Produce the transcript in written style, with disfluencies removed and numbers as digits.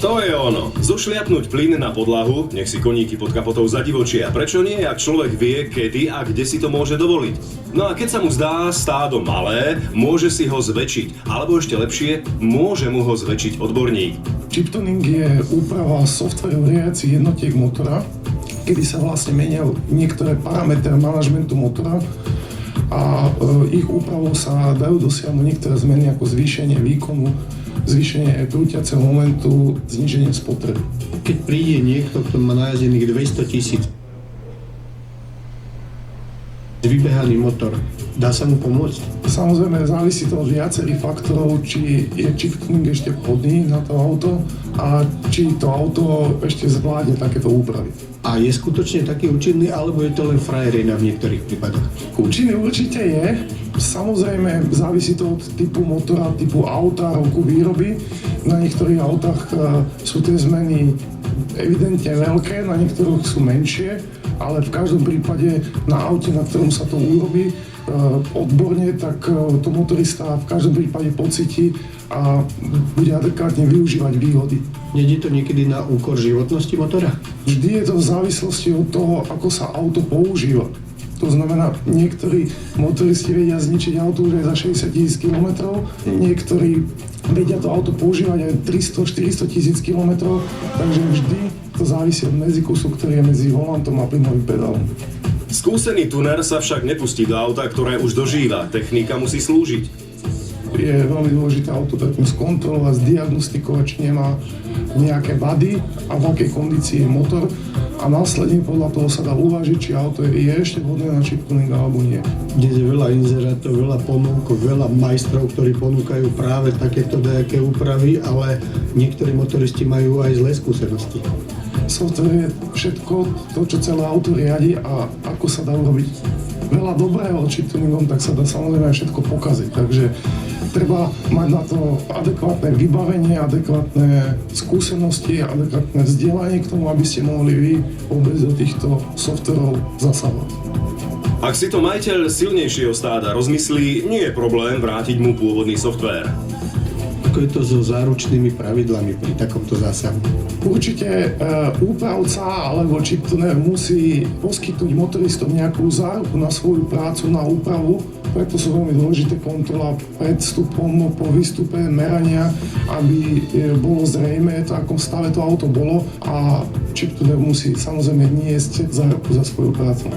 To je ono. Zošliapnúť plyn na podlahu, nech si koníky pod kapotou zadivočia. Prečo nie, ak človek vie, kedy a kde si to môže dovoliť? No a keď sa mu zdá stádo malé, môže si ho zväčšiť. Alebo ešte lepšie, môže mu ho zväčšiť odborník. Chip tuning je úprava softvéru riadiacich jednotiek motora, kedy sa vlastne menia niektoré parametre manažmentu motora a ich úpravou sa dajú dosiahnuť niektoré zmeny ako zvýšenie výkonu, zvýšenie krútiaceho momentu, zníženie spotreby. Keď príde niekto, kto má najazdených 200 000 vybehaný motor, dá sa mu pomôcť? Samozrejme závisí to od viacerých faktorov, či je chip tuning ešte vhodný na to auto a či to auto ešte zvládne takéto úpravy. A je skutočne taký účinný, alebo je to len frajerina v niektorých prípadoch? Účinný určite je. Samozrejme závisí to od typu motora, typu auta, roku výroby. Na niektorých autách sú tie zmeny evidentne veľké, na niektorých sú menšie, ale v každom prípade na aute, na ktorom sa to urobí odborne, tak to motorista v každom prípade pocíti a bude adekvátne využívať výhody. Nejde to niekedy na úkor životnosti motora? Vždy je to v závislosti od toho, ako sa auto používa. To znamená, niektorí motoristi vedia zničiť auto už aj za 60 000 km, niektorí vedia to auto používať aj 300-400 000 km, takže vždy to závisí od medzikusu, ktorý je medzi volantom a plynovým pedálom. Skúsený tuner sa však nepustí do auta, ktoré už dožíva. Technika musí slúžiť. Je veľmi dôležité auto predtým skontrolovať, zdiagnostikovať, či nemá nejaké vady a v akej kondícii je motor a následne podľa toho sa dá uvážiť, či auto je ešte vhodné na chip tuning alebo nie. Dnes je veľa inzerátov, veľa ponúk, veľa majstrov, ktorí ponúkajú práve takéto nejaké úpravy, ale niektorí motoristi majú aj zlé skúsenosti. Software je všetko to, čo celé auto riadi a ako sa dá urobiť veľa dobrého chip tuningom, tak sa dá samozrejme všetko pokaziť. Takže treba mať na to adekvátne vybavenie, adekvátne skúsenosti, adekvátne vzdelanie k tomu, aby ste mohli vy vôbec do týchto softverov zasahovať. Ak si to majiteľ silnejšieho stáda rozmyslí, nie je problém vrátiť mu pôvodný softvér. Ako je to so záručnými pravidlami pri takomto zásahu? Určite úpravca alebo chip tuner musí poskytnúť motoristom nejakú záruku na svoju prácu, na úpravu. Preto sú veľmi dôležité kontrola pred vstupom, po výstupe, merania, aby bolo zrejme, v akom stave to auto bolo a chip tuner musí samozrejme niesť záruku za svoju prácu.